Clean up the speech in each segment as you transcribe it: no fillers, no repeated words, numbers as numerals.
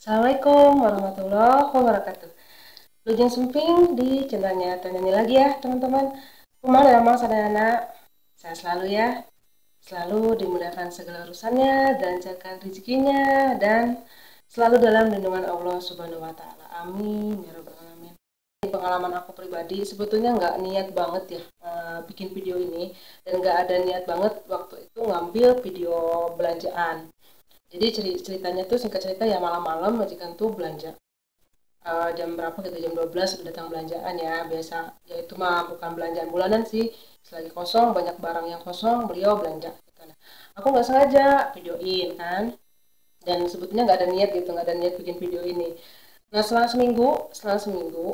Assalamualaikum warahmatullahi wabarakatuh. Lujeng Sumping di channelnya Tanya lagi ya teman-teman. Kumaha memang sadayana, saya selalu ya, selalu dimudahkan segala urusannya, dilancarkan rezekinya, dan selalu dalam lindungan Allah Subhanahu Wa Taala. Amin ya robbal alamin. Ini pengalaman aku pribadi, sebetulnya nggak niat banget ya bikin video ini, dan nggak ada niat banget waktu itu ngambil video belanjaan. Jadi ceritanya tuh singkat cerita ya malam-malam majikan tuh belanja. Jam berapa gitu, jam 12 udah datang belanjaan ya biasa. Ya itu mah bukan belanjaan bulanan sih. Selagi kosong, banyak barang yang kosong, beliau belanja gitu. Nah, aku nggak sengaja videoin kan. Dan sebetulnya nggak ada niat gitu, nggak ada niat bikin video ini. Nah setelah seminggu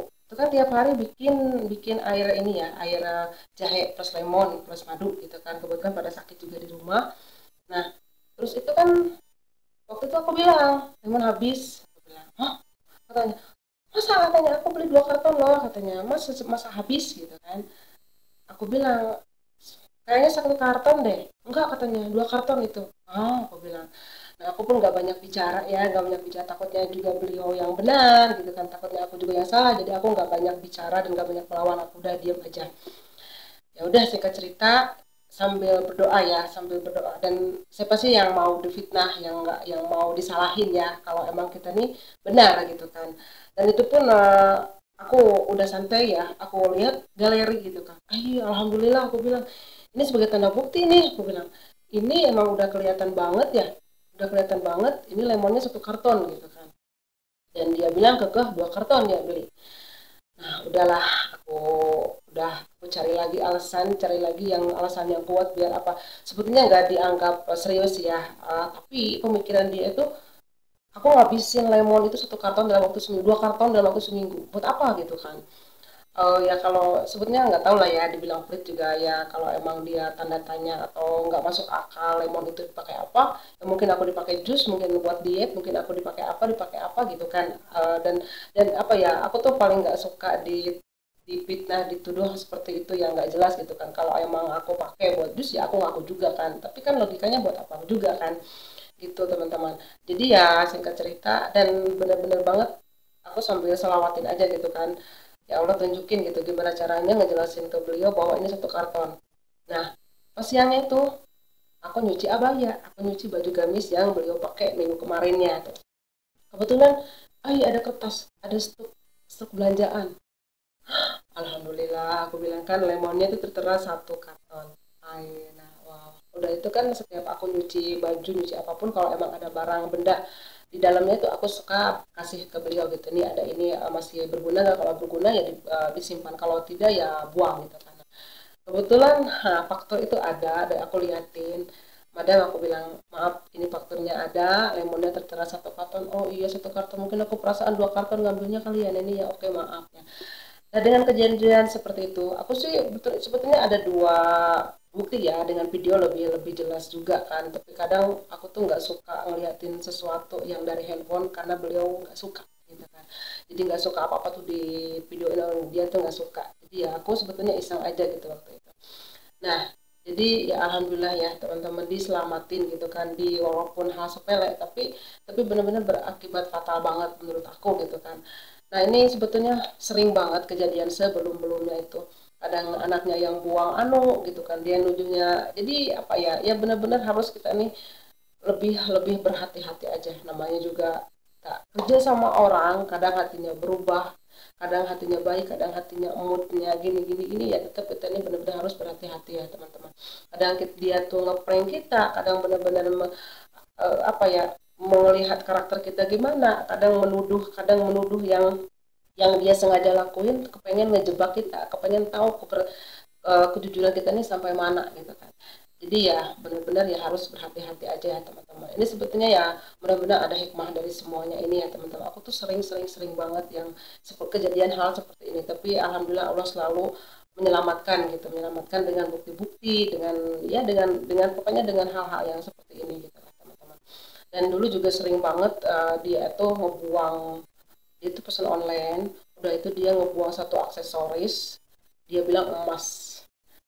itu kan tiap hari bikin bikin air ini ya, air jahe plus lemon plus madu gitu kan. Kebetulan pada sakit juga di rumah. Nah terus itu kan waktu itu aku bilang lemon habis. Aku bilang, hah? Katanya, masa, katanya aku beli 2 karton loh, katanya masa habis gitu kan. Aku bilang kayaknya 1 karton deh. Enggak, katanya 2 karton itu. Ah, aku bilang. Nah aku pun nggak banyak bicara ya, nggak banyak bicara, takutnya juga beliau yang benar gitu kan, takutnya aku juga yang salah, jadi aku nggak banyak bicara dan nggak banyak melawan, aku udah diam aja. Ya udah singkat cerita, sambil berdoa ya, sambil berdoa. Dan siapa sih yang mau difitnah, yang nggak, yang mau disalahin ya kalau emang kita nih benar gitu kan. Dan itu pun aku udah santai ya, aku lihat galeri gitu kan. Alhamdulillah, aku bilang ini sebagai tanda bukti nih, aku bilang ini emang udah kelihatan banget ya, udah kelihatan banget ini lemonnya 1 karton gitu kan. Dan dia bilang kekeh 2 karton dia beli. Nah, udahlah, aku aku cari lagi alasan, cari lagi yang alasan yang kuat biar apa. Sebetulnya nggak dianggap serius ya, tapi pemikiran dia itu aku ngabisin lemon itu 1 karton dalam waktu seminggu, 2 karton dalam waktu seminggu. Buat apa gitu kan? Ya kalau sebetulnya nggak tahu lah ya, dibilang pelit juga ya. Kalau emang dia tanda tanya atau nggak masuk akal lemon itu dipakai apa, ya mungkin aku dipakai jus, mungkin buat diet, mungkin aku dipakai apa gitu kan. Dan apa ya, aku tuh paling nggak suka dipitnah, dituduh seperti itu yang nggak jelas gitu kan. Kalau emang aku pakai buat jus ya aku ngaku juga kan, tapi kan logikanya buat apa juga kan, gitu teman-teman. Jadi ya singkat cerita, dan bener-bener banget aku sambil selawatin aja gitu kan, ya Allah tunjukin gitu gimana caranya ngejelasin ke beliau bahwa ini 1 karton. Nah pas siangnya itu aku nyuci abaya, aku nyuci baju gamis yang beliau pakai minggu kemarinnya tuh. Kebetulan ada kertas, ada stok belanjaan. Alhamdulillah, aku bilang kan lemonnya itu tertera 1 karton. Nah, wow. Udah itu kan setiap aku nyuci baju, nyuci apapun, kalau emang ada barang benda di dalamnya itu aku suka kasih ke beliau gitu. Nih ada ini, masih berguna nggak? Kalau berguna ya disimpan, kalau tidak ya buang gitu kan. Kebetulan faktor itu ada, dan aku liatin. Madam aku bilang maaf, ini fakturnya ada, lemonnya tertera 1 karton. Oh iya 1 karton, mungkin aku perasaan 2 karton ngambilnya kalian ini ya, oke maaf ya. Nah, dengan kejadian seperti itu, aku sih betul, sebetulnya ada 2 bukti ya, dengan video lebih lebih jelas juga kan. Tapi kadang aku tuh nggak suka ngeliatin sesuatu yang dari handphone karena beliau nggak suka gitu kan. Jadi nggak suka apa-apa tuh di video dia tuh nggak suka. Jadi ya aku sebetulnya iseng aja gitu waktu itu. Nah, jadi ya alhamdulillah ya teman-teman diselamatin gitu kan, di walaupun hal sepele tapi benar-benar berakibat fatal banget menurut aku gitu kan. Nah, ini sebetulnya sering banget kejadian sebelum-belumnya itu. Kadang anaknya yang buang anu gitu kan, dia nuduhnya. Jadi apa ya? Ya benar-benar harus kita nih lebih lebih berhati-hati aja. Namanya juga tak kerja sama orang, kadang hatinya berubah, kadang hatinya baik, kadang hatinya moodnya gini gini gini, ya tetap kita ini benar-benar harus berhati-hati ya teman-teman. Kadang dia tuh ngeprank kita, kadang benar-benar apa ya, melihat karakter kita gimana, kadang menuduh yang dia sengaja lakuin, kepengen ngejebak kita, kepengen tahu kejujuran kita ini sampai mana gitu kan. Jadi ya benar-benar ya harus berhati-hati aja ya teman-teman. Ini sebetulnya ya mudah-mudahan ada hikmah dari semuanya ini ya teman-teman. Aku tuh sering banget yang kejadian hal seperti ini, tapi alhamdulillah Allah selalu menyelamatkan gitu, menyelamatkan dengan bukti-bukti, dengan ya dengan pokoknya dengan hal-hal yang seperti ini gitu lah teman-teman. Dan dulu juga sering banget dia tuh ngebuang, dia itu pesan online, udah itu dia ngebuang satu aksesoris, dia bilang emas,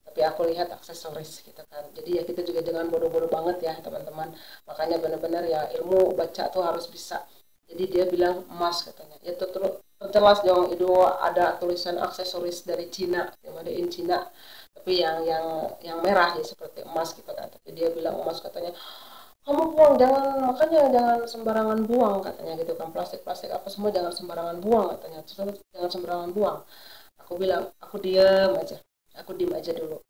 tapi aku lihat aksesoris gitu kan. Jadi ya kita juga jangan bodoh-bodoh banget ya teman-teman, makanya benar-benar ya ilmu baca tuh harus bisa. Jadi dia bilang emas katanya. Ya terjelas dong itu ada tulisan aksesoris dari Cina, yang ada in Cina. Tapi yang merah ya seperti emas gitu kan. Tapi dia bilang emas katanya. Kamu buang jangan makanya jangan sembarangan buang katanya gitu kan, plastik apa semua jangan sembarangan buang katanya, terus jangan sembarangan buang. Aku bilang aku diam aja, aku diem aja dulu.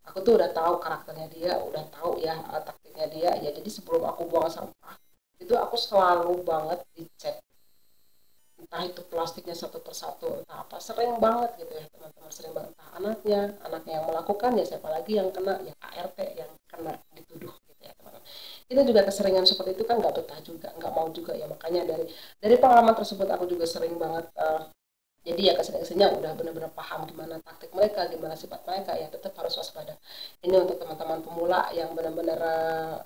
Aku tuh udah tahu karakternya dia, udah tahu ya taktiknya dia ya. Jadi sebelum aku buang sampah itu aku selalu banget dicek, entah itu plastiknya satu persatu entah apa, sering banget gitu ya teman-teman, sering banget, entah anaknya yang melakukan ya, siapa lagi yang kena ya, KRT yang kena dituduh gitu ya teman-teman. Kita juga keseringan seperti itu kan nggak betah juga, nggak mau juga ya, makanya dari pengalaman tersebut aku juga sering banget jadi ya kesini-kesininya udah benar-benar paham gimana taktik mereka, gimana sifat mereka, ya tetap harus waspada. Ini untuk teman-teman pemula yang benar-benar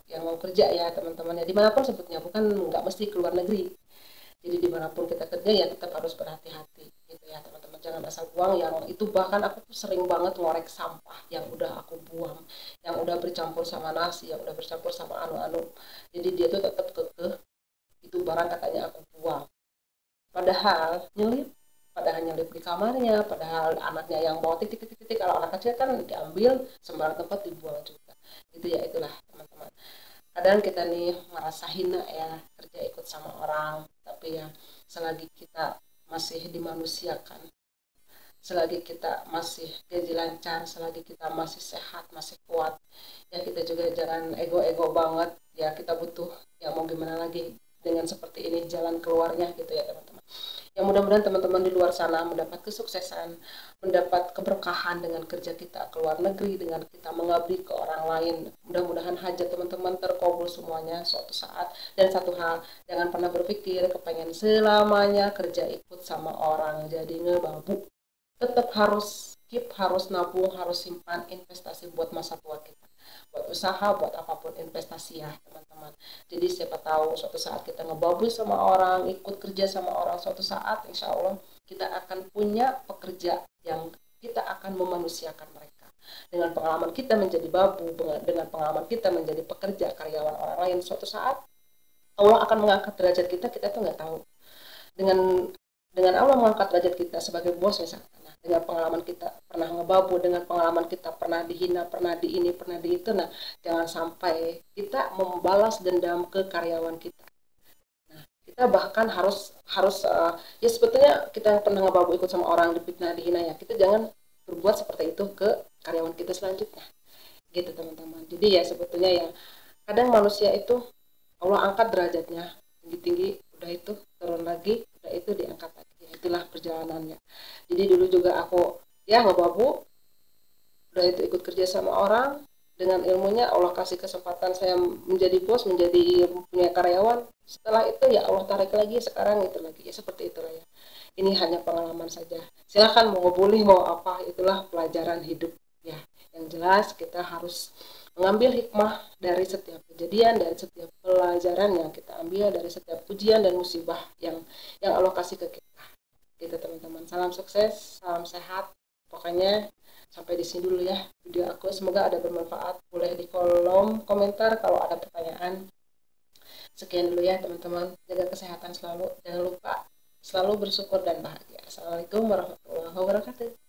yang mau kerja ya teman-teman ya, dimanapun sebetulnya, bukan nggak mesti keluar negeri. Jadi dimanapun kita kerja ya tetap harus berhati-hati gitu ya teman-teman, jangan asal buang. Yang itu bahkan aku tuh sering banget ngorek sampah yang udah aku buang, yang udah bercampur sama nasi, yang udah bercampur sama anu-anu, jadi dia tuh tetap kekeh itu barang katanya aku buang, padahal nyelip, padahal nyelip di kamarnya, padahal anaknya yang bawa titik-titik-titik, kalau anak kecil kan diambil sembarang tempat dibuang juga gitu ya. Itulah teman-teman, kadang kita nih merasa hina ya kerja ikut sama orang, tapi ya selagi kita masih dimanusiakan, selagi kita masih gaji lancar, selagi kita masih sehat, masih kuat, ya kita juga jangan ego-ego banget ya. Kita butuh ya, mau gimana lagi, dengan seperti ini jalan keluarnya gitu ya teman-teman. Yang mudah-mudahan teman-teman di luar sana mendapat kesuksesan, mendapat keberkahan dengan kerja kita ke luar negeri, dengan kita mengabdi ke orang lain. Mudah-mudahan hajat teman-teman terkabul semuanya suatu saat. Dan satu hal, jangan pernah berpikir kepengen selamanya kerja ikut sama orang jadi ngebabu. Tetap harus keep, harus nabung, harus simpan investasi buat masa tua kita, buat usaha, buat apapun investasi ya teman-teman. Jadi siapa tahu suatu saat kita ngebabu sama orang, ikut kerja sama orang, suatu saat insya Allah kita akan punya pekerja yang kita akan memanusiakan mereka. Dengan pengalaman kita menjadi babu, dengan pengalaman kita menjadi pekerja karyawan orang lain, suatu saat Allah akan mengangkat derajat kita, kita tuh nggak tahu. Dengan Allah mengangkat derajat kita sebagai bos misalnya, nah, dengan pengalaman kita pernah ngebabu, dengan pengalaman kita pernah dihina, pernah di ini, pernah di itu, nah jangan sampai kita membalas dendam ke karyawan kita. Nah, kita bahkan harus harus ya sebetulnya kita yang pernah ngebabu ikut sama orang, difitnah, dihina ya, kita jangan berbuat seperti itu ke karyawan kita selanjutnya gitu teman-teman. Jadi ya sebetulnya ya kadang manusia itu Allah angkat derajatnya tinggi-tinggi, udah itu turun lagi, udah itu diangkat lagi. Ya, itulah perjalanannya. Jadi dulu juga aku ya ngebabu, udah itu ikut kerja sama orang, dengan ilmunya Allah kasih kesempatan saya menjadi bos, menjadi punya karyawan. Setelah itu ya Allah tarik lagi, sekarang itu lagi ya, seperti itulah ya. Ini hanya pengalaman saja. Silahkan mau ngebully mau apa, itulah pelajaran hidup ya. Yang jelas kita harus mengambil hikmah dari setiap kejadian, dari setiap pelajaran yang kita ambil, dari setiap ujian dan musibah yang Allah kasih ke kita. Gitu teman-teman. Salam sukses, salam sehat. Pokoknya sampai di sini dulu ya video aku. Semoga ada bermanfaat. Boleh di kolom komentar kalau ada pertanyaan. Sekian dulu ya teman-teman. Jaga kesehatan selalu. Jangan lupa selalu bersyukur dan bahagia. Assalamualaikum warahmatullahi wabarakatuh.